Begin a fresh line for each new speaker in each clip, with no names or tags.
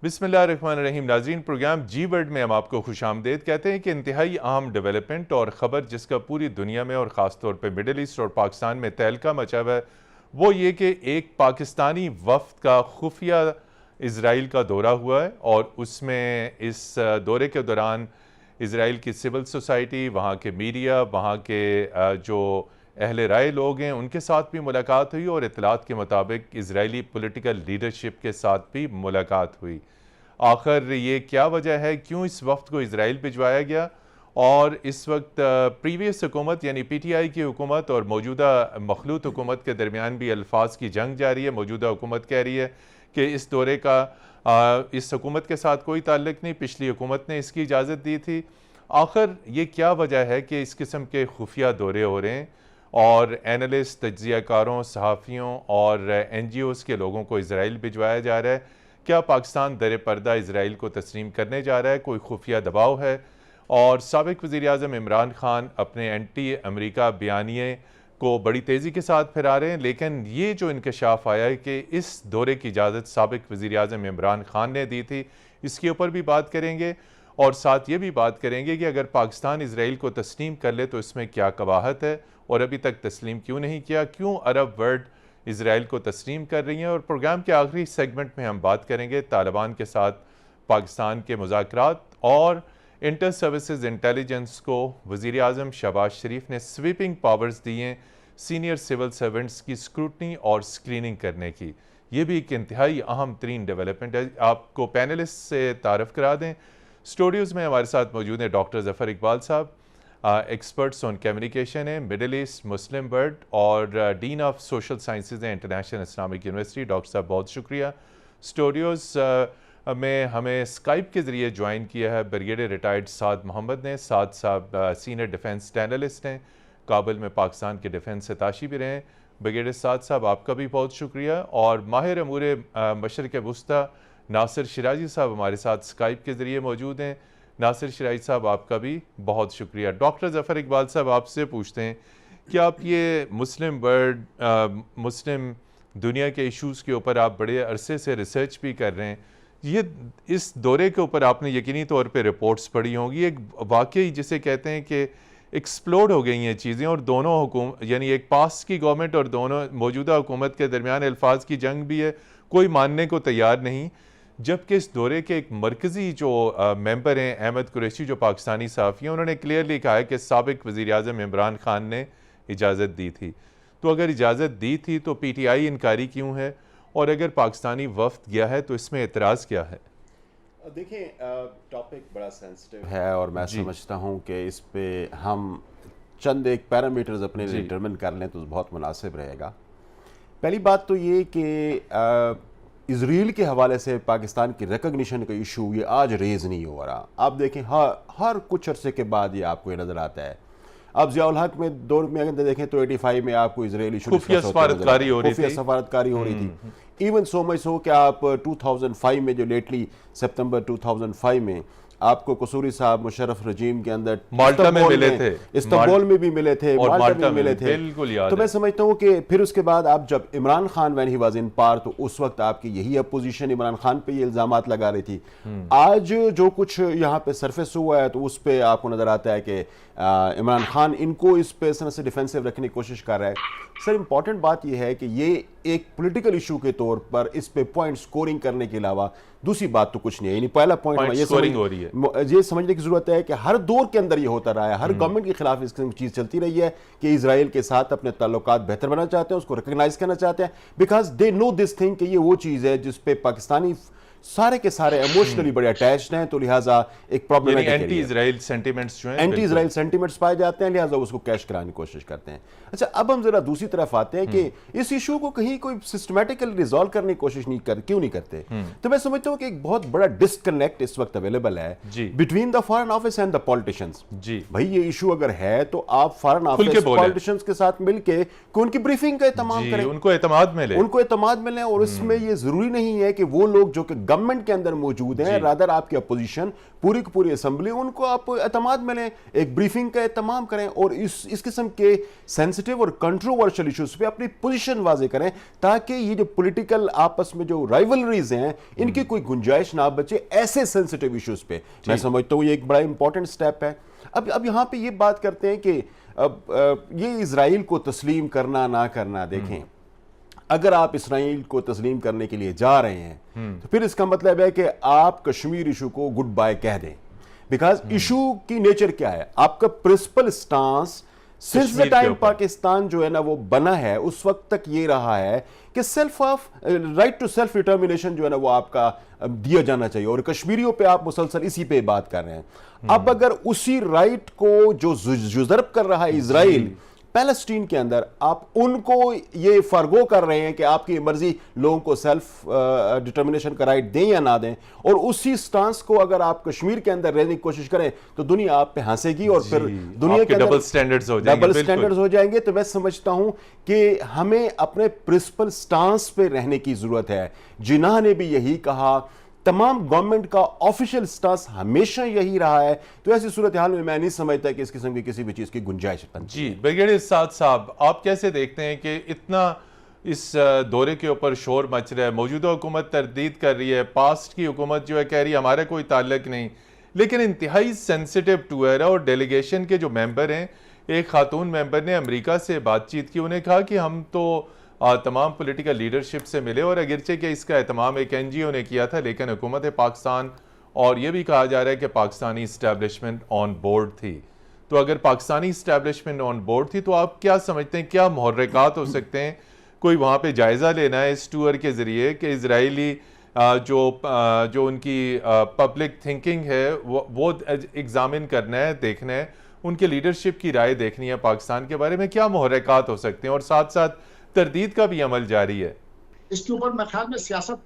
बिस्मिल्लाहिर्रहमानिर्रहीम। नाज़रीन, प्रोग्राम जी वर्ड में हम आपको खुशामदीद कहते हैं कि इंतहाई अहम डेवलपमेंट और ख़बर जिसका पूरी दुनिया में और ख़ास तौर पर मिडल ईस्ट और पाकिस्तान में तहलका मचा हुआ है, वो ये कि एक पाकिस्तानी वफ़द का खुफिया इसराइल का दौरा हुआ है और उसमें इस दौरे के दौरान इसराइल की सिविल सोसाइटी, वहाँ के मीडिया, वहाँ के जो अहले राय लोग हैं उनके साथ भी मुलाकात हुई और इतलात के मुताबिक इजरायली पॉलिटिकल लीडरशिप के साथ भी मुलाकात हुई। आखिर ये क्या वजह है, क्यों इस वक्त को इसराइल भिजवाया गया और इस वक्त प्रीवियस हुकूमत यानी पीटीआई की हुकूमत और मौजूदा मखलूत हुकूमत के दरमियान भी अल्फाज की जंग जारी है। मौजूदा हुकूमत कह रही है कि इस दौरे का इस हुकूमत के साथ कोई ताल्लुक नहीं, पिछली हुकूमत ने इसकी इजाज़त दी थी। आखिर ये क्या वजह है कि इस किस्म के खुफिया दौरे हो रहे हैं और एनालिस्ट, तज्ज़ियाकारों, सहाफ़ियों और NGOs के लोगों को इसराइल भिजवाया जा रहा है? क्या पाकिस्तान दर पर्दा इसराइल को तस्लीम करने जा रहा है? कोई खुफिया दबाव है? और साबिक़ वज़ीर-ए-आज़म इमरान खान अपने एंटी अमेरिका बयानिए को बड़ी तेज़ी के साथ फैला रहे हैं, लेकिन ये जो इंकशाफ आया है कि इस दौरे की इजाज़त साबिक़ वज़ीर-ए-आज़म इमरान खान ने दी थी, इसके ऊपर भी बात करेंगे। और साथ ये भी बात करेंगे कि अगर पाकिस्तान इसराइल को तस्लीम कर ले तो इसमें क्या कबाहत है और अभी तक तस्लीम क्यों नहीं किया, क्यों अरब वर्ल्ड इसराइल को तस्लीम कर रही हैं। और प्रोग्राम के आखिरी सेगमेंट में हम बात करेंगे तालिबान के साथ पाकिस्तान के मुज़ाकरात और इंटर सर्विसेज इंटेलिजेंस को वज़ीर आज़म शहबाज शरीफ ने स्वीपिंग पावर्स दिए सीनियर सिविल सर्वेंट्स की स्क्रूटनी और स्क्रीनिंग करने की। ये भी एक इंतहाई अहम तरीन डेवलपमेंट है। आपको पैनलिस्ट से तारफ़ करा दें। स्टूडियोज़ में हमारे साथ मौजूद हैं डॉक्टर ज़फ़र इकबाल साहब, एक्सपर्ट्स ऑन कम्युनिकेशन है, मिडल ईस्ट, मुस्लिम वर्ल्ड और डीन ऑफ सोशल साइंसेज हैं इंटरनेशनल इस्लामिक यूनिवर्सिटी। डॉक्टर साहब बहुत शुक्रिया। स्टूडियोज़ में हमें स्काइप के ज़रिए ज्वाइन किया है ब्रिगेडियर रिटायर्ड साद मोहम्मद ने। साद साहब सीनियर डिफेंस एनालिस्ट हैं, काबुल में पाकिस्तान के डिफेंस सताशी भी रहे हैं। ब्रिगेडियर साद साहब आपका भी बहुत शुक्रिया। और माहिर अमूर मशरिक़ वुस्ता नासिर शिराजी साहब हमारे साथ स्काइप के ज़रिए मौजूद हैं। नासिर शिराजी साहब आपका भी बहुत शुक्रिया। डॉक्टर ज़फ़र इकबाल साहब आपसे पूछते हैं कि आप ये मुस्लिम वर्ल्ड, मुस्लिम दुनिया के इश्यूज़ के ऊपर आप बड़े अरसे से रिसर्च भी कर रहे हैं, ये इस दौरे के ऊपर आपने यकीनी तौर पे रिपोर्ट्स पढ़ी होंगी। एक वाकई जिसे कहते हैं कि एक्सप्लोड हो गई हैं चीज़ें और दोनों हुकूमत यानी एक पास की गवर्नमेंट और दोनों मौजूदा हुकूमत के दरमियान अल्फाज की जंग भी है, कोई मानने को तैयार नहीं। जबकि इस दौरे के एक मरकज़ी जो मेंबर हैं अहमद कुरैशी, जो पाकिस्तानी सहाफ़ी हैं, उन्होंने क्लियरली कहा है कि साबिक़ वज़ीर-ए-आज़म इमरान खान ने इजाज़त दी थी। तो अगर इजाज़त दी थी तो PTI इनकारी क्यों है, और अगर पाकिस्तानी वफ़द गया है तो इसमें एतराज़ क्या है?
देखिए, टॉपिक बड़ा सेंसिटिव है और मैं समझता हूँ कि इस पे हम चंद एक पैरामीटर्स अपने डिटरमिन कर लें तो बहुत मुनासिब रहेगा। पहली बात तो ये कि इजराइल के हवाले से पाकिस्तान की रिकग्निशन का इशू ये आज रेज़ नहीं हो रहा। आप देखें हर कुछ अरसे के बाद ये आपको ये नज़र आता है। अब ज़ियाउल हक में दौर में अगर देखें तो 85 में आपको इजराइली
खुफिया सफारतकारी हो रही
थी। इवन सो मच हो कि आप 2005 में जो लेटली सितंबर 2005 में आपको कसूरी साहब मुशर्रफ रजीम के अंदर
माल्टा में मिले थे,
इस्तांबुल में भी मिले थे, माल्टा में मिले थे। तो मैं समझता हूँ कि फिर उसके बाद आप जब Imran Khan when he was in power, तो उस वक्त आपकी यही अपोजिशन इमरान खान पे ये इल्जामात लगा रही थी। आज जो कुछ यहाँ पे सरफेस हुआ है तो उस पर आपको नजर आता है कि इमरान खान इनको इस पे से डिफेंसिव रखने की कोशिश कर रहा है। सर, इंपॉर्टेंट बात यह है कि ये एक पॉलिटिकल इशू के तौर पर इस पे पॉइंट स्कोरिंग करने के अलावा दूसरी बात तो कुछ नहीं है। पहला पॉइंट ये समझने की जरूरत है कि हर दौर के अंदर ये होता रहा है, हर गवर्नमेंट के खिलाफ इस चीज चलती रही है कि इजराइल के साथ अपने ताल्लुकात बेहतर बनाना चाहते हैं, उसको रिकॉग्नाइज करना चाहते हैं, because they know this thing कि ये वो चीज है जिसपे पाकिस्तानी सारे के सारे इमोशनली बड़े अटैच्ड हैं। तो लिहाजा एक प्रॉब्लम
एंटी इजराइल सेंटीमेंट्स जो हैं,
एंटी इजराइल सेंटीमेंट्स पाए जाते हैं, लिहाजा उसको कैश कराने की कोशिश करते हैं। अच्छा, अब हम जरा दूसरी तरफ आते हैं कि इस इशू को कहीं कोई सिस्टमैटिकली रिजॉल्व करने की कोशिश क्यों नहीं करते। तो मैं समझता हूं कि एक बहुत बड़ा डिस्कनेक्ट इस वक्त अवेलेबल है between the foreign office and the politicians.
भाई
ये इशू अगर है तो आप फॉरेन ऑफिस पॉलिटिशियंस के साथ मिलकर उनकी ब्रीफिंग का एहतमाम करें,
उनको एतमाद मिले
और इसमें ये जरूरी नहीं है कि वो लोग जो कि गवर्नमेंट के अंदर मौजूद हैं, रादर आपकी अपोजिशन पूरी की पूरी असेंबली, उनको आप एतमाद में लें, एक ब्रीफिंग का एहतमाम करें और इस किस्म के सेंसिटिव और कंट्रोवर्शियल इश्यूज पे अपनी पोजीशन वाजे करें, ताकि ये जो पॉलिटिकल आपस में जो राइवलरीज हैं इनकी कोई गुंजाइश ना बचे ऐसे सेंसिटिव इश्यूज पे। मैं समझता हूँ ये एक बड़ा इंपॉर्टेंट स्टेप है। अब यहाँ पे ये बात करते हैं कि अब ये इजराइल को तस्लीम करना ना करना, देखें अगर आप इसराइल को तस्लीम करने के लिए जा रहे हैं तो फिर इसका मतलब है कि आप कश्मीर इशू को गुड बाय कह दें, बिकॉज इशू की नेचर क्या है, आपका principal stance since the time Pakistan जो है ना वो बना है उस वक्त तक ये रहा है कि राइट टू सेल्फ डिटर्मिनेशन जो है ना वो आपका दिया जाना चाहिए, और कश्मीरियों पे आप मुसलसल इसी पे बात कर रहे हैं। अब अगर उसी राइट को जो जुजर्ब कर रहा है इजराइल पैलेस्टीन के अंदर, आप उनको ये फर्गो कर रहे हैं कि आपकी मर्जी लोगों को सेल्फ डिटर्मिनेशन का राइट दें या ना दें, और उसी स्टांस को अगर आप कश्मीर के अंदर रहने की कोशिश करें तो दुनिया आप पे हंसेगी और फिर दुनिया के
डबल स्टैंडर्ड्स
हो जाएंगे। तो मैं समझता हूं कि हमें अपने प्रिंसिपल स्टांस पे रहने की जरूरत है। जिन्ना ने भी यही कहा, तमाम गवर्नमेंट का ऑफिशियल स्टांस हमेशा यही रहा है, तो ऐसी सूरत हाल में मैं नहीं समझता कि इस किस्म की किसी भी चीज की गुंजाइश बनती है।
जी ब्रिगेडियर साद साहब, आप कैसे देखते हैं कि इतना इस दौरे के ऊपर शोर मच रहा है, मौजूदा हुकूमत तरदीद कर रही है, पास्ट की हुकूमत जो है कह रही है हमारा कोई ताल्लुक नहीं, लेकिन इंतहाई सेंसिटिव टूर है और डेलीगेशन के जो मेंबर हैं, एक खातून मेंबर ने अमेरिका से बातचीत की, उन्हें कहा कि हम तो तमाम पॉलिटिकल लीडरशिप से मिले और अगरचे कि इसका एहतमाम एक NGO ने किया था, लेकिन हुकूमत पाकिस्तान, और ये भी कहा जा रहा है कि पाकिस्तानी इस्टेब्लिशमेंट ऑन बोर्ड थी। तो अगर पाकिस्तानी इस्टेब्लिशमेंट ऑन बोर्ड थी तो आप क्या समझते हैं क्या मुहर्रिकात हो सकते हैं, कोई वहाँ पे जायज़ा लेना है इस टूर के ज़रिए कि इजरायली जो उनकी पब्लिक थिंकिंग है वो एग्जामिन करना है, देखना है, उनके लीडरशिप की राय देखनी है पाकिस्तान के बारे में, क्या मुहर्रिकात हो सकते हैं, और साथ साथ तरदीद का भी अमल जारी है।
इसके ऊपर मेरे ख्याल में सियासत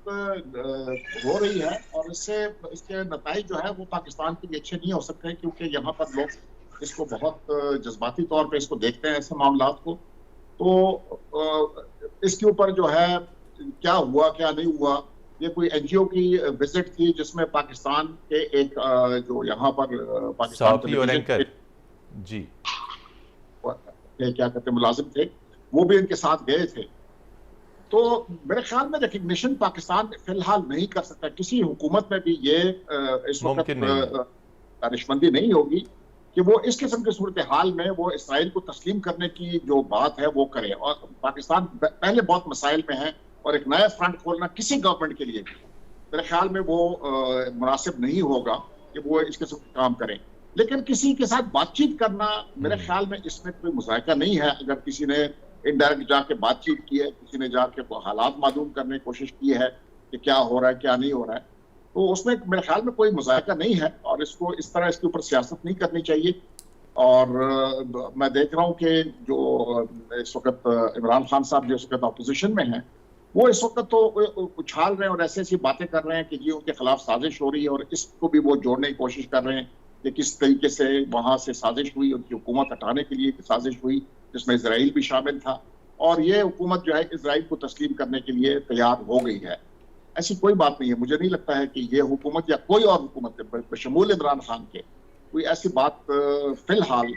हो रही है और इसके नताइज जो है वो पाकिस्तान के लिए अच्छे नहीं हो सकते, क्योंकि यहाँ पर लोग इसको बहुत जज्बाती तौर पे इसको देखते हैं ऐसे मामलात को। तो इसके ऊपर जो है क्या हुआ क्या नहीं हुआ, ये कोई NGO की विजिट थी जिसमें पाकिस्तान के एक जो यहाँ पर पाकिस्तान
जी
क्या कहते मुलाजिम थे, वो भी इनके साथ गए थे। तो मेरे ख्याल में रिकग्निशन पाकिस्तान फिलहाल नहीं कर सकता, किसी हुकूमत में भी ये इस वक्त दानिशमंदी नहीं होगी कि वो इस किस्म की सूरत हाल में वो इसराइल को तस्लीम करने की जो बात है वो करे। और पाकिस्तान पहले बहुत मसाइल में है और एक नया फ्रंट खोलना किसी गवर्नमेंट के लिए भी मेरे ख्याल में वो मुनासिब नहीं होगा कि वो इस किस्म के काम करें। लेकिन किसी के साथ बातचीत करना मेरे ख्याल में इसमें कोई मुज़ायका नहीं है। अगर किसी ने इनडायरेक्ट जाके बातचीत की है, किसी ने जाके हालात मालूम करने की कोशिश की है कि क्या हो रहा है क्या नहीं हो रहा है, तो उसमें मेरे ख्याल में कोई मुज़ायका नहीं है और इसको इस तरह इसके ऊपर सियासत नहीं करनी चाहिए। और मैं देख रहा हूँ कि जो इस वक्त इमरान खान साहब जो इस वक्त अपोजिशन में हैं, वो इस वक्त तो उछाल रहे हैं और ऐसी ऐसी बातें कर रहे हैं कि जी उनके खिलाफ साजिश हो रही है, और इसको भी वो जोड़ने की कोशिश कर रहे हैं कि किस तरीके से वहां से साजिश हुई, उनकी हुकूमत हटाने के लिए साजिश हुई जिसमें इजराइल भी शामिल था, और ये हुकूमत जो है इजराइल को तस्लीम करने के लिए तैयार हो गई है। ऐसी कोई बात नहीं है, मुझे नहीं लगता है कि ये हुकूमत या कोई और हुकूमत बशमूल इमरान खान के कोई ऐसी बात फिलहाल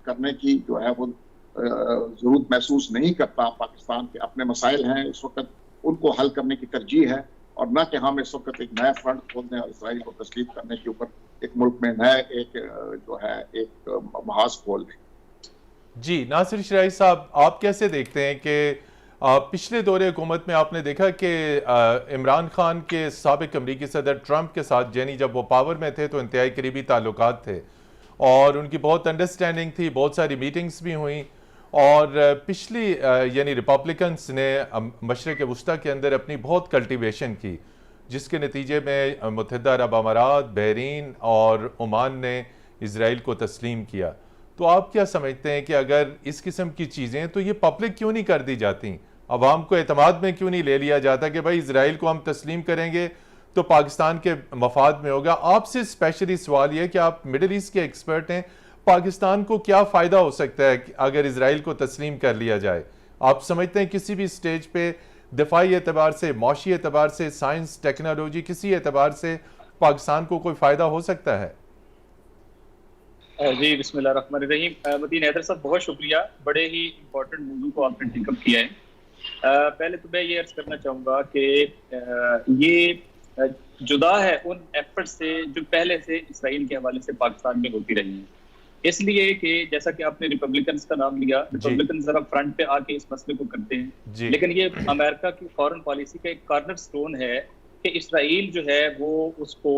करने की जो है वो जरूरत महसूस नहीं करता। पाकिस्तान के अपने मसाइल हैं इस वक्त, उनको हल करने की तरजीह है, और न कि हम इस वक्त एक नया फ्रंट खोलने और इसराइल को तस्लीम करने के ऊपर एक मुल्क में नया एक जो है एक महाज खोल दें।
जी नासिर शराई साहब, आप कैसे देखते हैं कि पिछले दौरे हुकूमत में आपने देखा कि इमरान खान के साबिक अमरीकी सदर ट्रंप के साथ यानी जब वो पावर में थे तो इंतहाई करीबी ताल्लुकात थे और उनकी बहुत अंडरस्टैंडिंग थी, बहुत सारी मीटिंग्स भी हुई, और पिछली यानी रिपब्लिकन्स ने मशरक़ वस्ता के अंदर अपनी बहुत कल्टिवेशन की, जिसके नतीजे में मुत्तहिदा अरब अमारात, बहरीन और ओमान ने इजराइल को तस्लीम किया। तो आप क्या समझते हैं कि अगर इस किस्म की चीज़ें तो ये पब्लिक क्यों नहीं कर दी जाती, अवाम को एतमाद में क्यों नहीं ले लिया जाता कि भाई इजराइल को हम तस्लीम करेंगे तो पाकिस्तान के मफाद में होगा। आपसे स्पेशली सवाल यह कि आप मिडल ईस्ट के एक्सपर्ट हैं, पाकिस्तान को क्या फ़ायदा हो सकता है अगर इजराइल को तस्लीम कर लिया जाए? आप समझते हैं किसी भी स्टेज पे दिफाई एतबार से, मौशी एतबार से, साइंस टेक्नोलॉजी, किसी एतबार से पाकिस्तान को कोई फ़ायदा हो सकता है?
जी बिस्मिल्लाहिर्रहमानिर्रहीम। मतीन हैदर साहब, बहुत शुक्रिया, बड़े ही इम्पोर्टेंट मौजू को आपने टेकअप किया है। पहले तो मैं ये अर्ज करना चाहूँगा कि ये जुदा है उन एफर्ट से जो पहले से इसराइल के हवाले से पाकिस्तान में होती रही हैं, इसलिए कि जैसा कि आपने रिपब्लिकन्स का नाम लिया, रिपब्लिकन जरा फ्रंट पे आके इस मसले को करते हैं, लेकिन ये अमेरिका की फॉरेन पॉलिसी का एक कॉर्नर स्टोन है कि इसराइल जो है वो उसको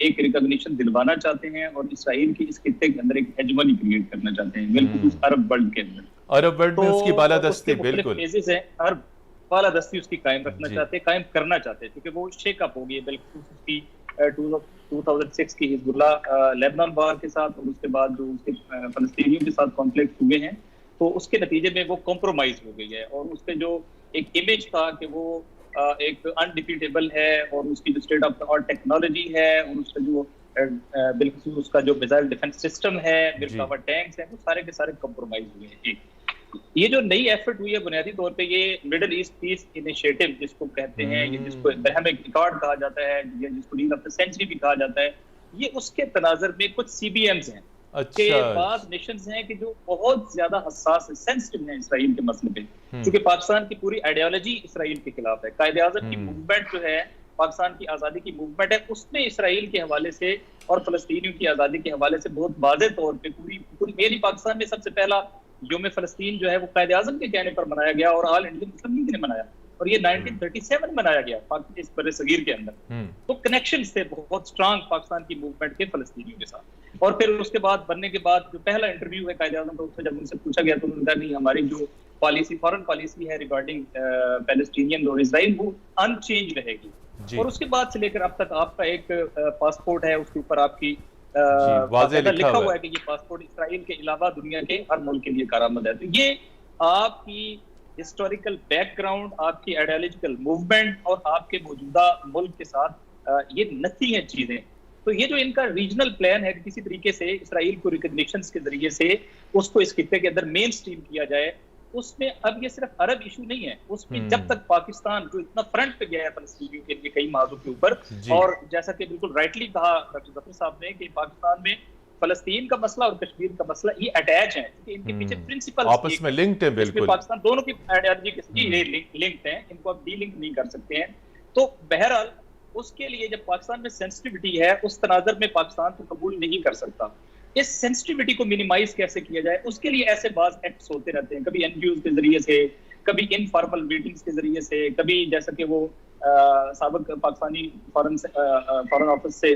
एक रिकॉग्निशन दिलवाना चाहते हैं और इसराइल की इस खित्ते के अंदर एक हेजमनी क्रिएट करना चाहते हैं, बिल्कुल उस अरब वर्ल्ड के अंदर।
अरब वर्ल्ड में उसकी बालादस्ती, बिल्कुल
फेजेस है, अरब बालादस्ती उसकी कायम रखना चाहते हैं, कायम करना चाहते हैं, क्योंकि वो शेकअप हो गई बिल्कुल उसकी 2006 की हिजबुल्लाह लेबनान वार के साथ और उसके बाद जो उसके फलस्तीनियों के साथ कॉन्फ्लिक्ट हुए हैं, तो उसके नतीजे में वो कॉम्प्रोमाइज हो गई है और उसके जो एक इमेज था कि वो एक अनडिफीटेबल है और उसकी जो state of the art technology है और उसका जो बिल्कुल उसका जो मिसाइल डिफेंस सिस्टम है, बिल्कुल टैंक्स हैं, वो सारे के सारे कॉम्प्रोमाइज हुए हैं। ये जो नई एफर्ट हुई है बुनियादी तौर पे, ये मिडिल ईस्ट पीस इनिशिएटिव जिसको कहते हैं, ये जिसको इस्लामिक रिकॉर्ड कहा जाता है, जिसको डील ऑफ द सेंचुरी भी कहा जाता है, ये उसके तनाजर में कुछ सीबीएम्स हैं।
अच्छा।
के बाद नेशंस हैं कि जो बहुत ज्यादा हसास है, सेंसिटिव हैं इसराइल के मसले पे, क्योंकि पाकिस्तान की पूरी आइडियोलॉजी इसराइल के खिलाफ है। कायदे आज़म की मूवमेंट जो है, पाकिस्तान की आज़ादी की मूवमेंट है, उसमें इसराइल के हवाले से और फलस्तीनियों की आज़ादी के हवाले से बहुत वाज़ेह तौर पे पूरी मेरी पाकिस्तान में सबसे पहला यौम फ़लस्तीन जो है वो कायदे आज़म के कहने पर मनाया गया और ऑल इंडियन मुस्लिम लीग ने मनाया और ये 1937 मनाया गया पाकिस्तान इस बड़े सगीर के अंदर। तो कनेक्शन थे बहुत स्ट्रांग पाकिस्तान की मूवमेंट के फलस्तीनियों के साथ। और फिर उसके बाद बनने के बाद जो पहला इंटरव्यू है कायदे आज़म का, उससे जब उनसे पूछा गया तो उन्होंने कहा नहीं, हमारी जो पॉलिसी फॉरेन पॉलिसी है रिगार्डिंग पैलेस्टीनियन और इसराइल वो अनचेंज रहेगी। और उसके बाद से लेकर अब तक आपका एक पासपोर्ट है, उसके ऊपर आपकी लिखा हुआ है कि ये पासपोर्ट इसराइल के अलावा दुनिया के हर मुल्क के लिए कारामद है। तो ये आपकी हिस्टोरिकल बैकग्राउंड, आपकी आइडियोलॉजिकल मूवमेंट और आपके मौजूदा मुल्क के साथ ये नथी हैं चीजें। तो ये जो इनका रीजनल प्लान है कि किसी तरीके से इसराइल को रिकॉग्निशन के जरिए से उसको इस खित्ते के अंदर मेन स्ट्रीम किया जाए, उसमें अब ये सिर्फ अरब इशू नहीं है, उसमें जब तक पाकिस्तान जो इतना फ्रंट पे गया है फलस्तीनियों के लिए कई मामलों के ऊपर, और जैसा कि बिल्कुल राइटली कहा डॉक्टर जफर साहब ने कि पाकिस्तान में फलस्तीन का मसला और कश्मीर का मसला ये अटैच है, क्योंकि इनके पीछे प्रिंसिपल
आपस में लिंक्ड है, बिल्कुल
पाकिस्तान दोनों की आइडियोलॉजी के लिंक्ड है, इनको आप डीलिंक नहीं कर सकते हैं। तो बहरहाल उसके लिए जब पाकिस्तान में सेंसिटिविटी है, उस तनाजर में पाकिस्तान को कबूल नहीं कर सकता। इस सेंसिटिविटी को मिनिमाइज कैसे किया जाए, उसके लिए ऐसे बाज एक्ट्स होते रहते हैं, कभी एनजीओ के जरिए से, कभी इनफॉर्मल मीटिंग्स के जरिए से, कभी जैसा कि वो साबिक पाकिस्तानी फॉरेन ऑफिस से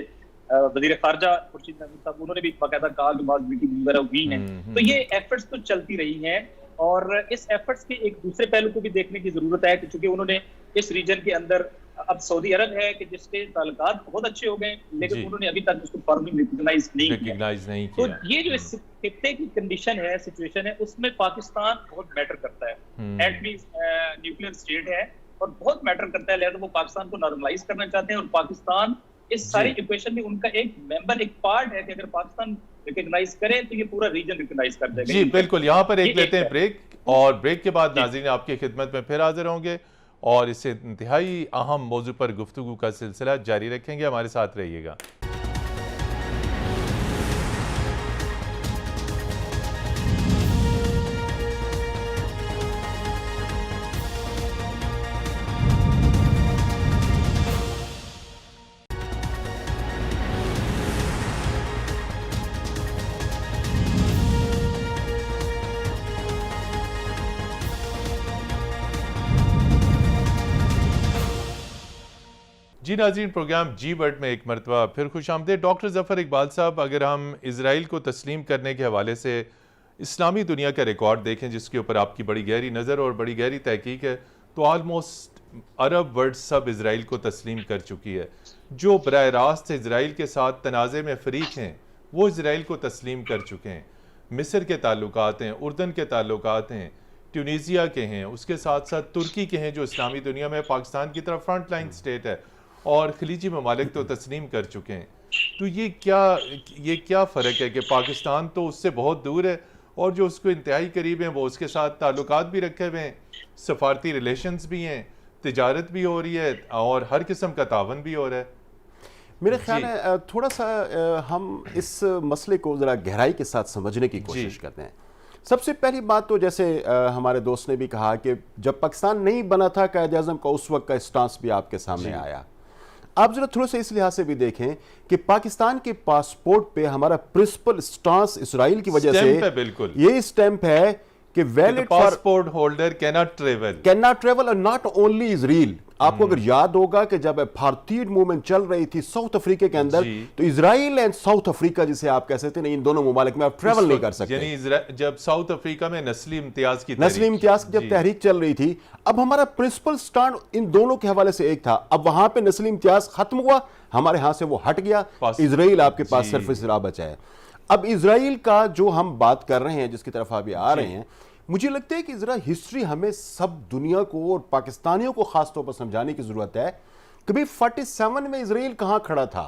वजीर खारजा खुर्शीद महमूद साहब, उन्होंने भी बाकायदा कहा कि बाद मीटिंग वगैरह हुई हैं। तो ये एफर्ट्स तो चलती रही हैं और इस एफर्ट्स के एक दूसरे पहलू को भी देखने की जरूरत है कि चूंकि उन्होंने इस रीजन के अंदर, अब सऊदी अरब है कि जिसके ताल्लुकात बहुत अच्छे हो गए, लेकिन उन्होंने अभी तक उसको फॉर्मली रिकॉग्नाइज नहीं किया। तो ये जो इस खित्ते की कंडीशन है, सिचुएशन है, उसमें पाकिस्तान बहुत मैटर करता है। एटमी न्यूक्लियर स्टेट है और बहुत मैटर करता है, लिहाजा वो पाकिस्तान को नॉर्मलाइज करना चाहते हैं और पाकिस्तान इस सारी इक्वेशन में उनका एक मेंबर, एक पार्ट है कि अगर पाकिस्तान रिकॉग्नाइज करे तो ये पूरा रीजन रिकॉग्नाइज कर देगा।
जी बिल्कुल। यहाँ पर एक लेते हैं ब्रेक और ब्रेक के बाद नाज़रीन आपकी खिदमत में फिर हाजिर होंगे और इससे इंतहाई अहम मौजू पर गुफ्तगू का सिलसिला जारी रखेंगे। हमारे साथ रहिएगा। जी नाज़रीन, प्रोग्राम जी वर्ल्ड में एक मरतबा फिर खुश आमदीद। डॉक्टर ज़फ़र इकबाल साहब, अगर हम इसराइल को तस्लीम करने के हवाले से इस्लामी दुनिया का रिकॉर्ड देखें जिसके ऊपर आपकी बड़ी गहरी नज़र और बड़ी गहरी तहकीक है, तो आलमोस्ट अरब वर्ल्ड सब इसराइल को तस्लीम कर चुकी है। जो बराह रास्त इसराइल के साथ तनाज़े में फ़रीक हैं वो इसराइल को तस्लीम कर चुके हैं। मिस्र के ताल्लुकात हैं, उर्दन के ताल्लुकात हैं, ट्यूनीसिया के हैं, उसके साथ साथ तुर्की के हैं जो इस्लामी दुनिया में पाकिस्तान की तरफ फ्रंट लाइन स्टेट है, और खलीजी ममालिक तो तस्लीम कर चुके हैं। तो ये क्या फ़र्क है कि पाकिस्तान तो उससे बहुत दूर है और जो उसको इंतहाई करीब हैं वो उसके साथ ताल्लुकात भी रखे हुए हैं, सफारती रिलेशंस भी हैं, तिजारत भी हो रही है और हर किस्म का तावन भी हो रहा है।
मेरा ख्याल है थोड़ा सा हम इस मसले को ज़रा गहराई के साथ समझने की कोशिश करते हैं। सबसे पहली बात तो जैसे हमारे दोस्त ने भी कहा कि जब पाकिस्तान नहीं बना था, कायद आज़म का उस वक्त का स्टांस भी आपके सामने आया। आप जरा थोड़ा सा इस लिहाज से भी देखें कि पाकिस्तान के पासपोर्ट पे हमारा प्रिंसिपल स्टांस इसराइल की वजह से
बिल्कुल
ये स्टैंप है कि valid
passport holder cannot
travel और नॉट ओनली इजराइल। आपको अगर याद होगा कि जब भारतीय मूवमेंट चल रही थी साउथ अफ्रीका के अंदर, तो इजराइल एंड साउथ अफ्रीका जिसे आप कह सकते हैं, इन दोनों ममालिक में आप ट्रेवल नहीं कर सकते।
यानी जब साउथ अफ्रीका में नस्ली इम्तियाज की
जब तहरीक चल रही थी, अब हमारा प्रिंसिपल स्टैंड इन दोनों के हवाले से एक था। अब वहां पे नस्ली इम्तियाज खत्म हुआ, हमारे यहां से वो हट गया, इजराइल आपके पास सिर्फ इसराइल बचा है। अब इजराइल का जो हम बात कर रहे हैं, जिसकी तरफ आप आ रहे हैं, मुझे लगता है कि जरा हिस्ट्री हमें सब दुनिया को और पाकिस्तानियों को खास तौर पर समझाने की जरूरत है। कभी 47 में इजराइल कहां खड़ा था।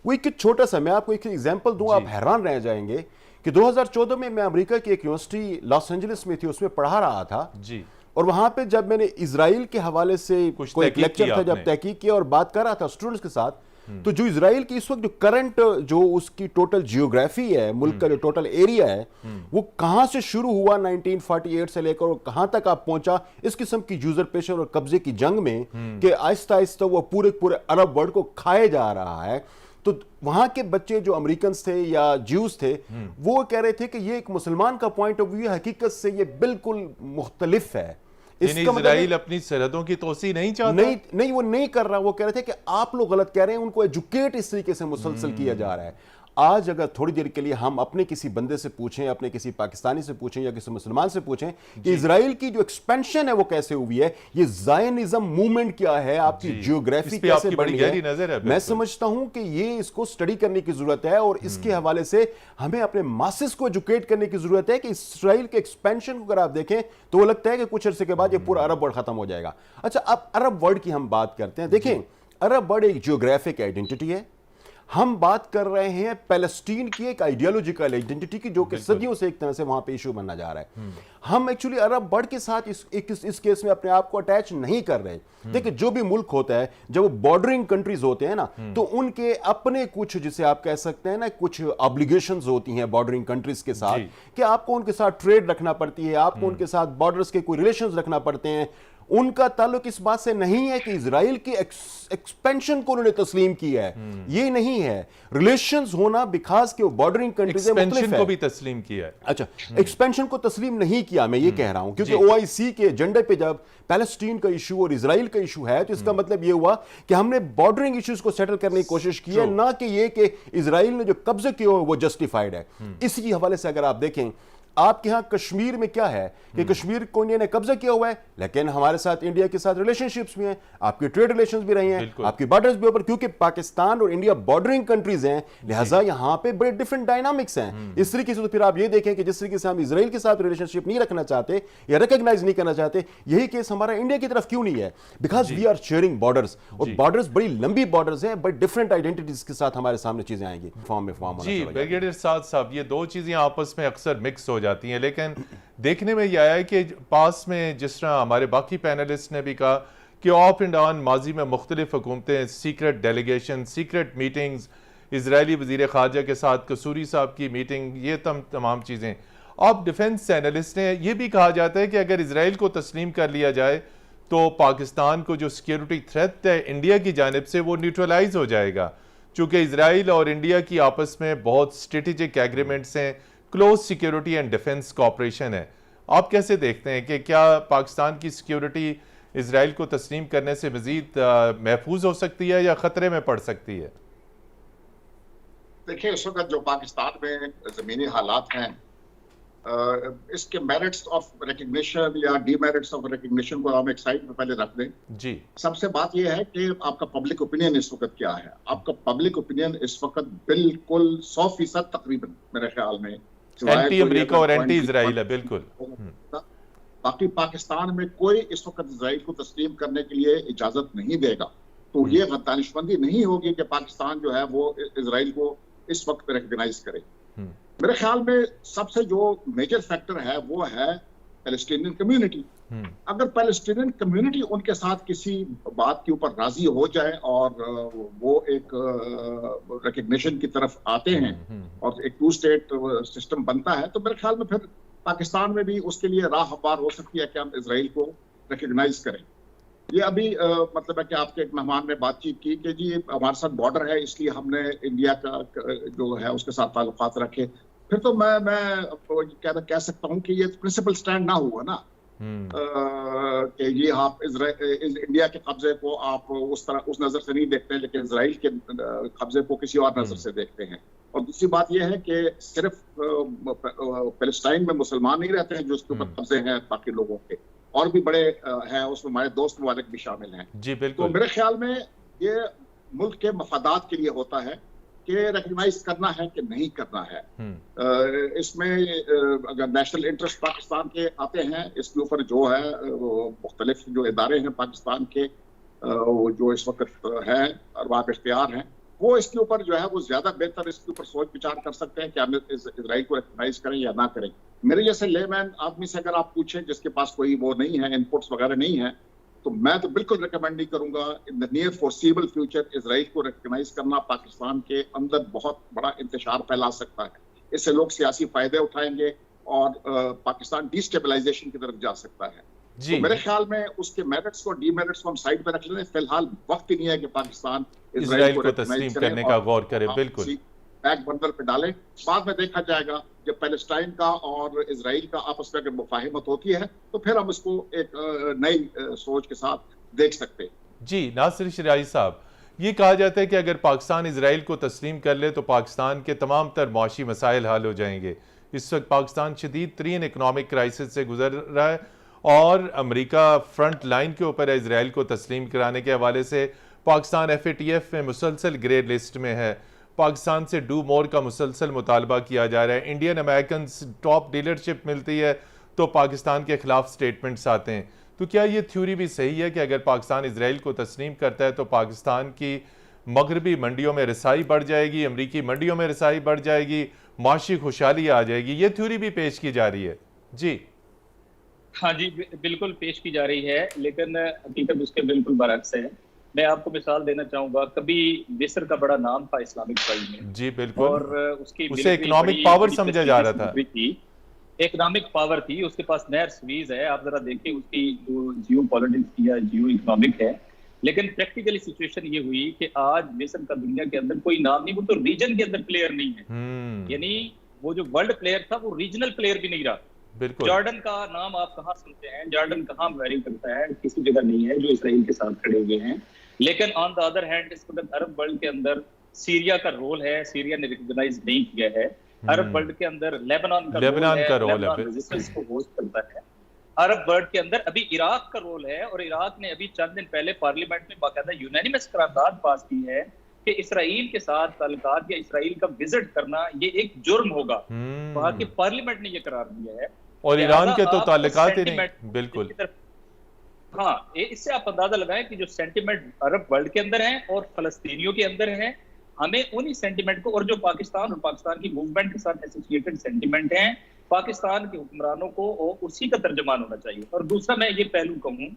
वो एक छोटा सा, मैं आपको एक एग्जांपल दूं, आप हैरान रह जाएंगे कि 2014 में मैं अमेरिका की एक यूनिवर्सिटी लॉस एंजलिस में थी, उसमें पढ़ा रहा था जी। और वहां पे जब मैंने इजराइल के हवाले से कोई लेक्चर था, जब तहकीक किया और बात कर रहा था स्टूडेंट्स के साथ, तो जो इजराइल की इस वक्त जो करंट जो उसकी टोटल जियोग्राफी है, मुल्क का जो टोटल एरिया है, वो कहां से शुरू हुआ 1948 से लेकर और कहां तक आप पहुंचा इस किस्म की यूजर प्रेशर और कब्जे की जंग में, कि आहिस्ता आहिस्ता वो पूरे पूरे अरब वर्ल्ड को खाए जा रहा है। तो वहां के बच्चे जो अमेरिकन थे या ज्यूज थे, वो कह रहे थे कि ये एक मुसलमान का पॉइंट ऑफ व्यू है, हकीकत से ये बिल्कुल मुख्तलिफ है।
इजराइल अपनी सरहदों की तोसी नहीं चाहता।
नहीं, वो नहीं कर रहा। वो कह रहे थे कि आप लोग गलत कह रहे हैं, उनको एजुकेट इस तरीके से मुसलसल किया जा रहा है। आज अगर थोड़ी देर के लिए हम अपने किसी बंदे से पूछें, अपने किसी पाकिस्तानी से पूछें या किसी मुसलमान से पूछें कि इजराइल की जो एक्सपेंशन है वो कैसे हुई है, ये ज़ायनिज्म मूवमेंट क्या है, आपकी जियोग्राफी कैसे बढ़ी है, मैं समझता हूं कि ये इसको स्टडी करने की जरूरत है और इसके हवाले से हमें अपने मासेस को एजुकेट करने की जरूरत है कि इजराइल के एक्सपेंशन को अगर आप देखें तो वो लगता है कि कुछ अरसे के बाद ये पूरा अरब वर्ल्ड खत्म हो जाएगा। अच्छा, अब अरब वर्ल्ड की हम बात करते हैं। देखें, अरब वर्ल्ड एक जियोग्राफिक आइडेंटिटी है। हम बात कर रहे हैं पैलेस्टीन की एक आइडियोलॉजिकल आइडेंटिटी की, जो कि सदियों से एक तरह से वहां पे इशू बनना जा रहा है। हम एक्चुअली अरब वर्ल्ड के साथ इस केस में अपने आप को अटैच नहीं कर रहे। देखिए, जो भी मुल्क होता है, जब वो बॉर्डरिंग कंट्रीज होते हैं ना, तो उनके अपने कुछ, जिसे आप कह सकते हैं ना, कुछ ऑब्लिगेशंस होती हैं बॉर्डरिंग कंट्रीज के साथ, कि आपको उनके साथ ट्रेड रखना पड़ती है, आपको उनके साथ बॉर्डर्स के कोई रिलेशंस रखना पड़ते हैं। उनका ताल्लुक इस बात से नहीं है कि इजराइल की एक्सपेंशन को उन्होंने तस्लीम किया है, ये नहीं है। रिलेशंस होना बिकॉज के बॉर्डरिंग कंट्रीज
एक्सपेंशन को भी तस्लीम किया है।
अच्छा, एक्सपेंशन को तस्लीम नहीं किया, मैं ये कह रहा हूं, क्योंकि ओआईसी के एजेंडे पे जब पैलेस्टीन का इशू और इजराइल का इशू है, तो इसका मतलब ये हुआ कि हमने बॉर्डरिंग इश्यूज को सेटल करने की कोशिश की है, ना कि ये कि इजराइल ने जो कब्जे किए हो वो जस्टिफाइड है। इसी हवाले से अगर आप देखें, आपके यहां कश्मीर में क्या है कि कश्मीर को इंडिया ने कब्जा किया हुआ है, लेकिन हमारे साथ इंडिया के साथ रिलेशनशिप्स भी हैं, आपके ट्रेड रिलेशंस भी रहे हैं, आपकी बॉर्डर्स भी ऊपर, क्योंकि पाकिस्तान और इंडिया बॉर्डरिंग कंट्रीज हैं, लिहाजा यहां पे बड़े डिफरेंट डायनामिक्स हैं। इस तरीके से तो फिर आप ये देखें कि जिस तरीके से हम इजराइल के साथ रिलेशनशिप नहीं रखना चाहते या रिकॉग्नाइज नहीं करना चाहते, यही केस हमारा इंडिया की तरफ क्यों नहीं है? Because we are sharing borders, और बॉर्डर्स बड़ी लंबी बॉर्डर्स हैं, बट डिफरेंट आइडेंटिटीज के साथ हमारे सामने चीजें आएंगी। फॉर्म में फॉर्म
जी, ब्रिगेडियर साहब, ये दो चीजें आपस में अक्सर मिक्स हो जाती हैं, लेकिन देखने में यह आया है कि पास में, जिस तरह हमारे बाकी पैनलिस्ट ने भी कहा कि ऑफ एंड ऑन माजी में मुख्तलिफ हुकूमतें, secret delegation, secret meetings, Israeli वजीर खारजा के साथ कसूरी साहब की मीटिंग, ये तमाम चीज़ें। अब डिफेंस एनालिस्ट ने यह भी कहा जाता है कि अगर इसराइल को तस्लीम कर लिया जाए तो पाकिस्तान को जो सिक्योरिटी थ्रेट है इंडिया की जानिब से, वो न्यूट्रलाइज हो जाएगा, चूँकि इसराइल और इंडिया की आपस में बहुत स्ट्रेटेजिक एग्रीमेंट्स हैं, close security and defence cooperation है। आप कैसे देखते हैं कि क्या पाकिस्तान की सिक्योरिटी इजराइल को तस्लीम करने से मजीद महफूज हो सकती है या खतरे में पड़ सकती है?
देखिए, इस वक्त जो पाकिस्तान में जमीनी हालात हैं, इसके मेरिट्स ऑफ रिकग्निशन या डीमेरिट्स ऑफ रिकग्निशन को हम एक साइड में पहले रख दें जी। सबसे बात यह है कि आपका पब्लिक ओपिनियन इस वक्त क्या है। आपका पब्लिक ओपिनियन इस वक्त बिल्कुल 100% तकरीबन, मेरे ख्याल में,
एंटी अमेरिका और एंटी इजराइल है, बिल्कुल।
बाकी पाकिस्तान में कोई इस वक्त इजराइल को तस्लीम करने के लिए इजाजत नहीं देगा, तो ये दानिशमंदी नहीं होगी कि पाकिस्तान जो है वो इजराइल को इस वक्त रिकॉग्नाइज करे। मेरे ख्याल में सबसे जो मेजर फैक्टर है वो है पैलेस्टीनियन कम्युनिटी। अगर पैलेस्टीनियन कम्युनिटी उनके साथ किसी बात के ऊपर राजी हो जाए और वो एक रिकग्निशन की तरफ आते हैं और एक 2 स्टेट सिस्टम बनता है, तो मेरे ख्याल में फिर पाकिस्तान में भी उसके लिए राह हमवार हो सकती है कि हम इजराइल को रिकग्नाइज करें। ये अभी मतलब है कि आपके एक मेहमान ने बातचीत की कि जी हमारे साथ बॉर्डर है इसलिए हमने इंडिया का जो है उसके साथ ताल्लुकात रखे, फिर तो मैं कह सकता हूँ कि ये प्रिंसिपल स्टैंड ना हुआ ना कि ये आप इंडिया के कब्जे को आप उस नजर से नहीं देखते, लेकिन इजराइल के कब्जे को किसी और नजर से देखते हैं। और दूसरी बात यह है कि सिर्फ पैलेस्टाइन में मुसलमान नहीं रहते हैं जो उसके ऊपर कब्जे हैं बाकी लोगों के, और भी बड़े हैं, उसमें हमारे दोस्त ममालिक भी शामिल हैं।
जी बिल्कुल।
तो मेरे ख्याल में ये मुल्क के मफादात के लिए होता है कि रिकग्नाइज करना है कि नहीं करना है। इसमें अगर नेशनल इंटरेस्ट पाकिस्तान के आते हैं, इसके ऊपर जो है मुख्तलिफ जो इदारे हैं पाकिस्तान के जो इस वक्त हैं अरबाब इख्तियार हैं, वो इसके ऊपर जो है वो ज्यादा बेहतर इसके ऊपर सोच विचार कर सकते हैं कि हम इजराइल को रिकग्नाइज करें या ना करें। मेरे जैसे लेमैन आदमी से अगर आप पूछें जिसके पास कोई वो नहीं है, इनपुट्स वगैरह नहीं है, तो मैं तो बिल्कुल रिकमेंड नहीं करूंगा in the near forcible future Israel को रिकग्नाइज करना पाकिस्तान के अंदर बहुत बड़ा इंतशार फैला सकता है। इससे लोग सियासी फायदे उठाएंगे और पाकिस्तान डिस्टेबलाइजेशन की तरफ जा सकता है। तो मेरे ख्याल में उसके मेरिट्स और डीमेरिट्स को हम साइड पर रख लें। फिलहाल वक्त ही नहीं है कि पाकिस्तान
इजराइल को तस्लीम करने का गौर करे। बिल्कुल
बैक बंडल पे डालें, बाद में देखा जाएगा जब पैलेस्टाइन का और इजराइल का आपस में अगर मुफाहिमत होती है तो फिर हम इसको एक नई सोच के साथ देख सकते हैं।
जी नासिर शराई साहब, ये कहा जाता है कि अगर पाकिस्तान इजराइल को तस्लीम कर ले तो पाकिस्तान के तमाम तर मुआशी मसाइल हल हो जाएंगे। इस वक्त पाकिस्तान शदीद तरीन इकनॉमिक क्राइसिस से गुजर रहा है और अमेरिका फ्रंट लाइन के ऊपर है इजराइल को तस्लीम कराने के हवाले से। पाकिस्तान FATF में मुसलसल ग्रे लिस्ट में है। पाकिस्तान से डू मोर का मुसलसल मुतालबा किया जा रहा है। इंडियन अमेरिकन टॉप डीलरशिप मिलती है तो पाकिस्तान के खिलाफ स्टेटमेंट्स आते हैं। तो क्या ये थ्योरी भी सही है कि अगर पाकिस्तान इजराइल को तस्लीम करता है तो पाकिस्तान की मगरबी मंडियों में रसाई बढ़ जाएगी, अमरीकी मंडियों में रसाई बढ़ जाएगी, माशी खुशहाली आ जाएगी? ये थ्योरी भी पेश की जा रही है। जी
हाँ जी, बिल्कुल पेश की जा रही है, लेकिन हकीकत उसके बिल्कुल बरअक्स है। मैं आपको मिसाल देना चाहूंगा, कभी मिस्र का बड़ा नाम था इस्लामिक वर्ल्ड में।
जी बिल्कुल।
और उसकी
उसे इकोनॉमिक पावर समझा जा रहा था।
इकोनॉमिक पावर थी, उसके पास नहर स्वीज है, आप जरा देखें उसकी जो जियो पॉलिटिक्स या जियो इकोनॉमिक है। लेकिन प्रैक्टिकली सिचुएशन ये हुई कि आज मिस्र का दुनिया के अंदर कोई नाम नहीं, वो तो रीजन के अंदर प्लेयर नहीं है। यानी वो जो वर्ल्ड प्लेयर था वो रीजनल प्लेयर भी नहीं रहा।
बिल्कुल।
जॉर्डन का नाम आप कहाँ सुनते हैं? जॉर्डन कहाँ वेरी करता है? किसी जगह नहीं है जो इसराइल के साथ खड़े हुए हैं। लेकिन ऑन द अदर हैंड इस वक्त अरब वर्ल्ड के अंदर सीरिया का रोल है, सीरिया ने रिकॉग्नाइज नहीं किया है। अरब वर्ल्ड के अंदर लेबनान का रोल है, रेजिस्टेंस को होस्ट करता है। अरब वर्ल्ड के अंदर अभी इराक का रोल है, और इराक ने अभी चंद दिन पहले पार्लियामेंट में बाकायदा यूनानिमस करारदाद पास की है कि इसराइल के साथ ताल्लुकात या इसराइल का विजिट करना ये एक जुर्म होगा। वहां के पार्लियामेंट ने ये करार दिया है।
और ईरान के तो ताल्लुकात ही नहीं। बिल्कुल।
हाँ, इससे आप अंदाजा लगाएं कि जो सेंटिमेंट अरब वर्ल्ड के अंदर है और फलस्तीनियों के अंदर है, हमें उन्हीं सेंटिमेंट को, और जो पाकिस्तान और पाकिस्तान की मूवमेंट के साथ एसोसिएटेड सेंटिमेंट हैं, पाकिस्तान के हुक्मरानों को उसी का तर्जुमान होना चाहिए। और दूसरा मैं ये पहलू कहूँ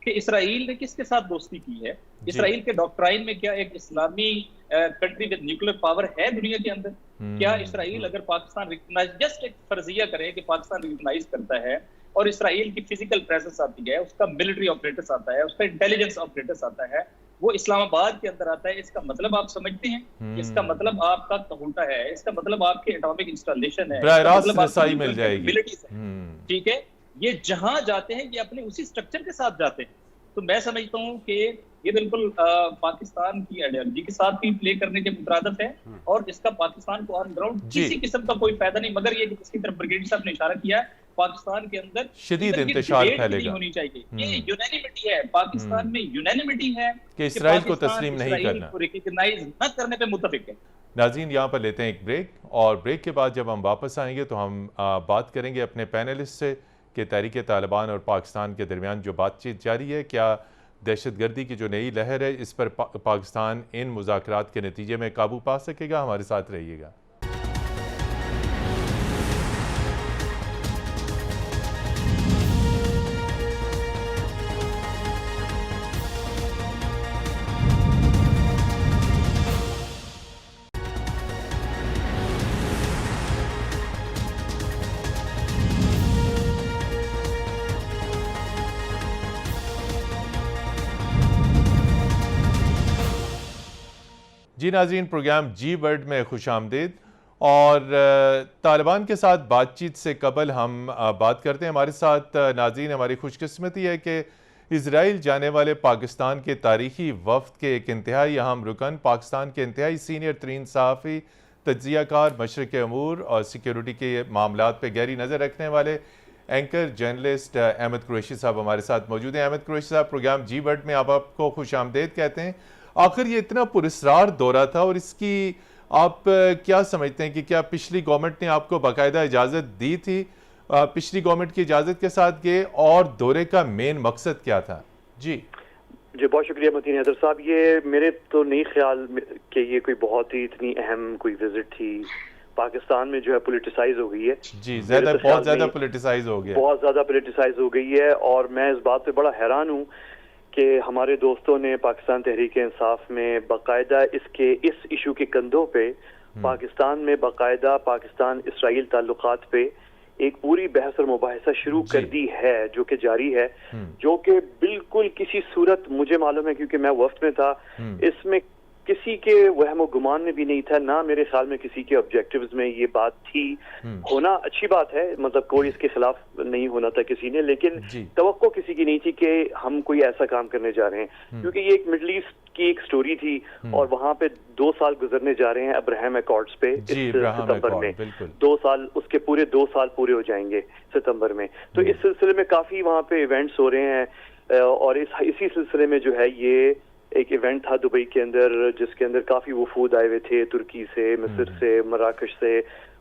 कि इसराइल ने किसके साथ दोस्ती की है? इसराइल के डॉक्ट्राइन में क्या एक इस्लामी कंट्री विद न्यूक्लियर पावर है दुनिया के अंदर? क्या इसराइल अगर पाकिस्तान रिकॉग्नाइज, जस्ट एक फर्जिया करें कि पाकिस्तान रिकॉग्नाइज करता है और इसराइल की फिजिकल प्रेजेंस आती है, उसका मिलिट्री ऑपरेटर्स आता है, उसका इंटेलिजेंस ऑपरेटर्स आता है, वो इस्लामाबाद के अंदर आता है, इसका मतलब आप समझते हैं? इसका मतलब आपका तहुटा है, इसका मतलब आपके एटॉमिक इंस्टॉलेशन है,
मतलब रसाई मिल जाएगी।
ठीक है, ये जहां जाते हैं ये अपने उसी स्ट्रक्चर के साथ जाते हैं। तो मैं समझता हूँ कि ये बिल्कुल पाकिस्तान की आइडियोलॉजी के साथ भी प्ले करने के मुतरादिफ है, और इसका पाकिस्तान को ऑन ग्राउंड किसी किस्म का कोई फायदा नहीं। मगर ये जिसकी तरफ ब्रिगेडियर साहब ने इशारा किया, पाकिस्तान के अंदर शदीद इंतशार फैलेगा, होनी चाहिए। ये यूनानिमिटी है, पाकिस्तान में यूनानिमिटी है
कि इसराइल को तस्लीम नहीं करना,
रिकॉग्नाइज न करने पे मुत्तफिक है।
नाज़रीन, यहाँ पर लेते हैं एक ब्रेक, और ब्रेक के बाद जब हम वापस आएंगे तो हम बात करेंगे अपने पैनलिस्ट से कि तहरीक तालिबान और पाकिस्तान के दरमियान जो बातचीत जारी है, क्या दहशतगर्दी की जो नई लहर है इस पर पाकिस्तान इन मुज़ाकरात के नतीजे में काबू पा सकेगा? हमारे साथ रहिएगा। जी नाज़रीन, प्रोग्राम जी वर्ल्ड में खुश आमदीद। और तालिबान के साथ बातचीत से कबल हम बात करते हैं। हमारे साथ नाज़रीन, हमारी खुशकिस्मती है कि इजराइल जाने वाले पाकिस्तान के तारीखी वफ्द के एक इंतहाई अहम रुकन, पाकिस्तान के इंतहाई सीनियर तरीन सहाफ़ी, तज्ज़ियाकार, मशरिक़ अमूर और सिक्योरिटी के मामलात पर गहरी नज़र रखने वाले एंकर जर्नलिस्ट अहमद कुरैशी साहब हमारे साथ मौजूद हैं। अहमद कुरैशी साहब, प्रोग्राम जी वर्ल्ड में आप आपको खुश आमदीद कहते हैं। आखिर ये इतना पुरस्कार दौरा था और इसकी आप क्या समझते हैं कि क्या पिछली गवर्नमेंट ने आपको बाकायदा इजाज़त दी थी? पिछली गवर्नमेंट की इजाज़त के साथ गए और दौरे का मेन मकसद क्या था? जी
बहुत शुक्रिया मतीन हैदर साहब। ये मेरे तो नहीं ख्याल कि ये कोई बहुत ही इतनी अहम कोई विजिट थी। पाकिस्तान में जो है पोलिटिसाइज हो गई है
जी, बहुत ज़्यादा पोलिटिसाइज हो गया,
बहुत ज़्यादा पोलिटिसाइज हो गई है। और मैं इस बात से बड़ा हैरान हूँ कि हमारे दोस्तों ने पाकिस्तान तहरीक इंसाफ में बाकायदा इस इशू के कंधों पे पाकिस्तान में बाकायदा पाकिस्तान इसराइल ताल्लुकात पे एक पूरी बहस और मुबाहिसा शुरू कर दी है, जो कि जारी है, जो कि बिल्कुल किसी सूरत, मुझे मालूम है क्योंकि मैं वफ्द में था, इसमें किसी के वहम गुमान में भी नहीं था, ना मेरे ख्याल में किसी के ऑब्जेक्टिव्स में ये बात थी। होना अच्छी बात है, मतलब कोई इसके खिलाफ नहीं होना था किसी ने, लेकिन तवक्को किसी की नहीं थी कि हम कोई ऐसा काम करने जा रहे हैं, क्योंकि ये एक मिडल ईस्ट की एक स्टोरी थी और वहां पे 2 साल गुजरने जा रहे हैं अब्राहम अकॉर्ड्स पे इस सितंबर में। 2 साल, उसके पूरे 2 साल पूरे हो जाएंगे सितंबर में। तो इस सिलसिले में काफी वहां पे इवेंट्स हो रहे हैं और इसी सिलसिले में जो है ये एक इवेंट था दुबई के अंदर, जिसके अंदर काफी वफूद आए हुए थे, तुर्की से, मिस्र से, मराकश से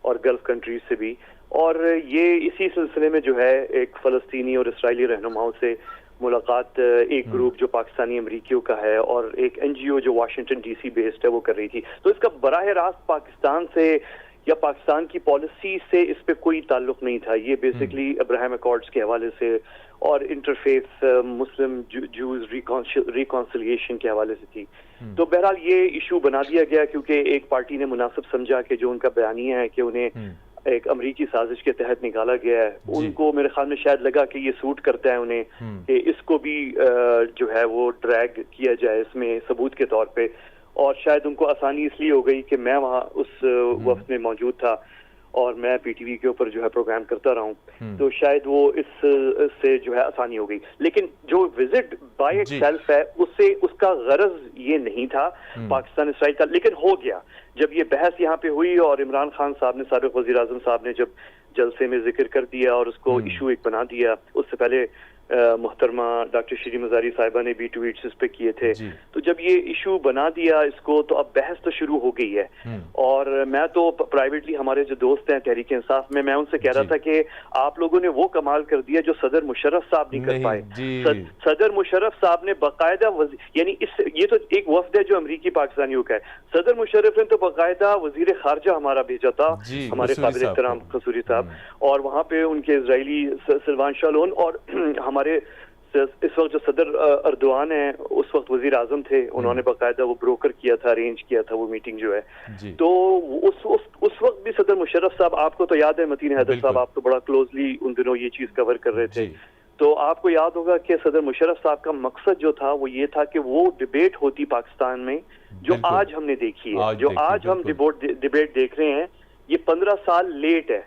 और गल्फ कंट्रीज से भी। और ये इसी सिलसिले में जो है एक फलस्तीनी और इसराइली रहनुमाओं से मुलाकात एक ग्रुप जो पाकिस्तानी अमरीकियों का है और एक NGO जो वाशिंगटन DC बेस्ड है वो कर रही थी। तो इसका बराह रास्त पाकिस्तान से या पाकिस्तान की पॉलिसी से इस पे कोई ताल्लुक नहीं था। ये बेसिकली अब्राहम अकॉर्ड्स के हवाले से और इंटरफेथ मुस्लिम जूज रिकॉन्सिलिएशन के हवाले से थी। तो बहरहाल ये इशू बना दिया गया क्योंकि एक पार्टी ने मुनासिब समझा कि जो उनका बयानिया है कि उन्हें एक अमरीकी साजिश के तहत निकाला गया है, उनको मेरे ख्याल में शायद लगा कि ये सूट करता है उन्हें कि इसको भी जो है वो ड्रैग किया जाए इसमें सबूत के तौर पे। और शायद उनको आसानी इसलिए हो गई कि मैं वहाँ उस वक्त में मौजूद था और मैं PTV के ऊपर जो है प्रोग्राम करता रहा हूँ, तो शायद वो इससे जो है आसानी हो गई। लेकिन जो विजिट बाय इटसेल्फ है उससे उसका गरज ये नहीं था पाकिस्तान इसराइल का, लेकिन हो गया जब ये बहस यहाँ पे हुई और इमरान खान साहब ने, साबिक वज़ीर आज़म साहब ने जब जलसे में जिक्र कर दिया और उसको इशू एक बना दिया। उससे पहले मोहतरमा डॉक्टर शीरी मज़ारी साहिबा ने भी ट्वीट्स इस पे किए थे। तो जब ये इशू बना दिया इसको, तो अब बहस तो शुरू हो गई है। और मैं तो प्राइवेटली हमारे जो दोस्त हैं तहरीक इंसाफ में, मैं उनसे कह रहा था कि आप लोगों ने वो कमाल कर दिया जो सदर मुशर्रफ साहब नहीं कर पाए। सदर मुशर्रफ साहब ने बाकायदा, यानी ये तो एक वफ्द है जो अमरीकी पाकिस्तानियों का है, सदर मुशर्रफ ने तो बाकायदा वजीर खारजा हमारा भेजा था, हमारे काबिल एहतराम कसूरी साहब, और वहाँ पे उनके इजरायली सिल्वान शालोन और हमारे इस वक्त जो सदर अर्दोआन है उस वक्त वजीर आजम थे, उन्होंने बाकायदा वो ब्रोकर किया था, अरेंज किया था वो मीटिंग जो है। तो उस वक्त भी सदर मुशर्रफ साहब, आपको तो याद है मतीन हैदर साहब, आप तो बड़ा क्लोजली उन दिनों ये चीज कवर कर रहे थे, तो आपको याद होगा कि सदर मुशर्रफ साहब का मकसद जो था वो ये था कि वो डिबेट होती पाकिस्तान में जो आज हमने देखी है, जो आज हम डिबेट देख रहे हैं, ये 15 साल लेट है।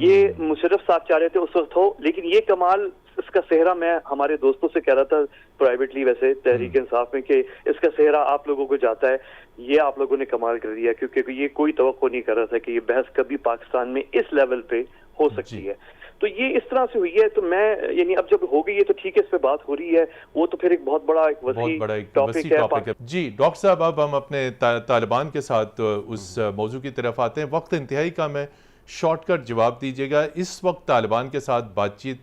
ये मुशर्रफ साहब चाह रहे थे उस वक्त हो, लेकिन ये कमाल, इसका सेहरा मैं हमारे दोस्तों से कह रहा था प्राइवेटली वैसे तहरीक इंसाफ में कि इसका सेहरा आप लोगों को जाता है, ये आप लोगों ने कमाल कर दिया, क्योंकि ये कोई तवक्को नहीं कर रहा था कि ये बहस कभी पाकिस्तान में इस लेवल पे हो सकती है। तो ये इस तरह से हुई है। तो मैं, यानी अब जब हो गई है तो ठीक है, इस पे बात हो रही है, वो तो फिर एक बहुत बड़ा एक वसी टॉपिक है।
जी डॉक्टर साहब, अब हम अपने तालिबान के साथ उस मौजू की तरफ आते हैं। वक्त इंतहाई कम है, शॉर्टकट जवाब दीजिएगा। इस वक्त तालिबान के साथ बातचीत,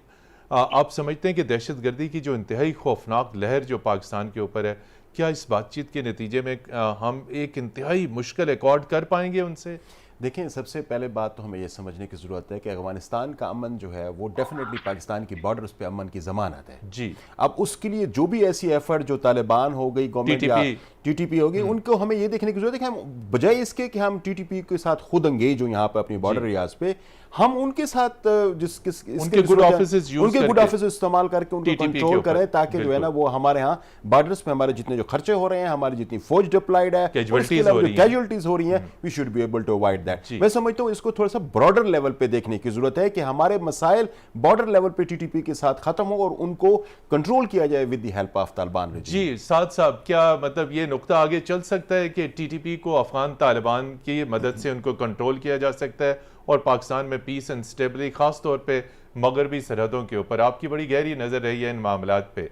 आप समझते हैं कि दहशतगर्दी की जो इंतहाई खौफनाक लहर जो पाकिस्तान के ऊपर है, क्या इस बातचीत के नतीजे में हम एक इंतहाई मुश्किल एकॉर्ड कर पाएंगे उनसे?
देखें, सबसे पहले बात तो हमें यह समझने की ज़रूरत है कि अफगानिस्तान का अमन जो है वो डेफिनेटली पाकिस्तान की बॉर्डर्स पे अमन की ज़मानत है जी। अब उसके लिए जो भी ऐसी एफर्ट जो तालिबान हो गई गवर्नमेंट या टीटीपी होगी, उनको हमें ये देखने की जरूरत है कि हम बजाय इसके कि हम टीटीपी के साथ खुद एंगेज हो यहाँ पे अपनी बॉर्डर एरियाज पे, हम उनके साथ
उनके गुड ऑफिस
इस्तेमाल करके उनको कंट्रोल करें, ताकि जो है ना वो हमारे यहाँ बॉर्डर्स पे हमारे जितने जो खर्चे हो रहे हैं, हमारी जितनी फौज डिप्लॉयड है, कैजुअलिटीज हो रही हैं, we should be able to avoid that. मैं समझता हूँ इसको थोड़ा सा ब्रॉडर लेवल पे देखने की जरूरत है कि हमारे मसाइल बॉर्डर लेवल पे टीटीपी के साथ खत्म हो और उनको कंट्रोल किया जाए with the help of Taliban.
जी साद साहब, क्या मतलब ये नुक्ता आगे चल सकता है कि टीटीपी को अफगान तालिबान की मदद से उनको कंट्रोल किया जा सकता है और पाकिस्तान में पीस एंड स्टेबिलिटी, खास तौर पे मगरबी सरहदों के ऊपर आपकी बड़ी गहरी नजर रही है इन मामलात पे?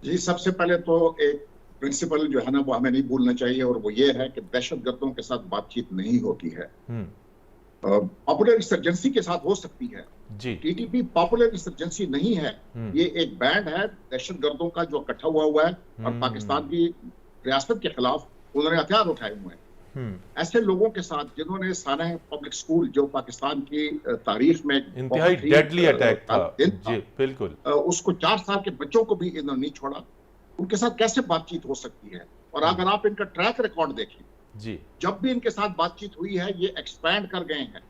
जी, सबसे पहले तो एक प्रिंसिपल जो है ना वो हमें नहीं भूलना चाहिए, और वो ये है कि दहशतगर्दों के साथ बातचीत नहीं होती है। पॉपुलर इंसर्जेंसी के साथ हो सकती है जी, टीटीपी पॉपुलर इंसर्जेंसी नहीं है, ये एक बैंड है दहशतगर्दों का जो इकट्ठा हुआ है और पाकिस्तान की रियासत के खिलाफ उन्होंने हथियार उठाए हुए हैं। ऐसे लोगों के साथ जिन्होंने सानह पब्लिक स्कूल जो पाकिस्तान की तारीख में
इंतहाई डेडली अटैक था, जी बिल्कुल,
उसको 4 साल के बच्चों को भी इन्होंने नहीं छोड़ा, उनके साथ कैसे बातचीत हो सकती है? और अगर आप इनका ट्रैक रिकॉर्ड देखें
जी,
जब भी इनके साथ बातचीत हुई है ये एक्सपैंड कर गए हैं,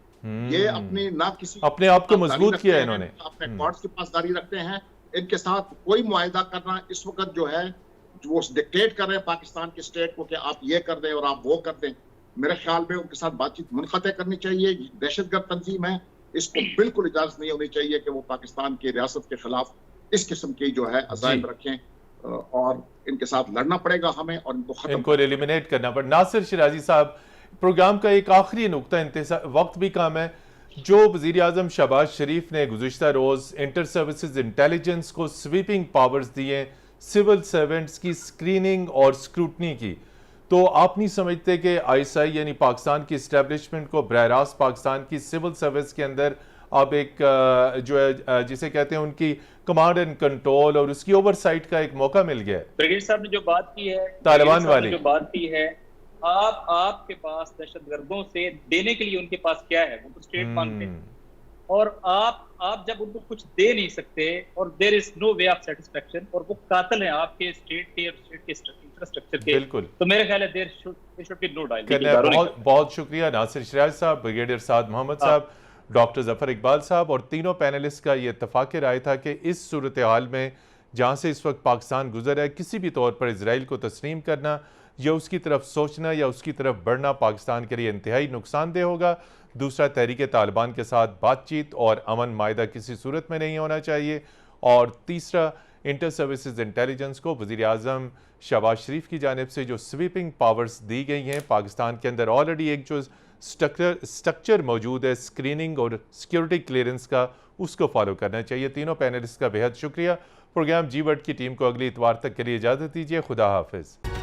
ये अपनी ना किसी
अपने आप को मजबूत किया है इन्होंने,
अपने कोर्ट्स की पासदारी रखते हैं। इनके साथ कोई मुआहिदा करना इस वक्त जो है वो डिक्टेट कर रहे हैं पाकिस्तान की स्टेट को कि आप ये कर दें और आप वो कर दें, मेरे ख्याल में उनके साथ बातचीत मुनक़ते करनी चाहिए। दहशतगर्द तंजीम है, इसको बिल्कुल इजाजत नहीं होनी चाहिए कि वो पाकिस्तान की रियासत के खिलाफ इस किस्म की जो है अज़ाइम रखें, और इनके साथ लड़ना पड़ेगा हमें और इनको
एलिमिनेट करना पड़ेगा। नासिर शिराजी साहब, प्रोग्राम का एक आखिरी नुक्ता, वक्त भी कम है, जो वज़ीर आज़म शहबाज शरीफ ने गुज़िश्ता रोज़ इंटर सर्विसेज इंटेलिजेंस को स्वीपिंग पावर्स दिए सिविल सर्वेंट्स की स्क्रीनिंग और स्क्रूटनी की, तो आप नहीं समझते कि आईएसआई यानी पाकिस्तान की इस्टेब्लिशमेंट को बरह रास्त पाकिस्तान की सिविल सर्विस के अंदर अब एक जो है जिसे कहते हैं उनकी कमांड एंड कंट्रोल और उसकी ओवरसाइट का एक मौका मिल गया है?
ब्रिगेड साहब ने जो बात की है,
तालिबान वाली
जो बात की है, आपके पास दहशतगर्दों से देने के लिए उनके पास क्या है? वो तो स्टेट मांगते हैं, और आप जब उनको कुछ दे नहीं सकते और there is no way of satisfaction, और वो कातिल हैं आपके स्टेट के और स्टेट के इंफ्रास्ट्रक्चर के, बिल्कुल, तो मेरे ख्याल है there should be no dialogue.
बहुत शुक्रिया नासिर शिराज साहब, ब्रिगेडियर साद मोहम्मद साहब, डॉक्टर जफर इकबाल साहब और तीनों पैनलिस्ट का ये इत्तफाक राय था कि इस सूरत हाल में जहाँ से इस वक्त पाकिस्तान गुजर है, किसी भी तौर पर इजराइल को तस्लीम करना या उसकी तरफ सोचना या उसकी तरफ बढ़ना पाकिस्तान के लिए इंतहाई नुकसानदेह होगा। दूसरा, तहरीक तालिबान के साथ बातचीत और अमन मायदा किसी सूरत में नहीं होना चाहिए। और तीसरा, इंटर सर्विसेज इंटेलिजेंस को वज़ीर आज़म शहबाज शरीफ की जानिब से जो स्वीपिंग पावर्स दी गई हैं, पाकिस्तान के अंदर ऑलरेडी एक जो स्ट्रक्चर मौजूद है स्क्रीनिंग और सिक्योरिटी क्लियरेंस का, उसको फॉलो करना चाहिए। तीनों पैनलिस्ट का बेहद शुक्रिया। प्रोग्राम जी वर्ड की टीम को अगली इतवार तक के लिए इजाज़त दीजिए। खुदा हाफिज़।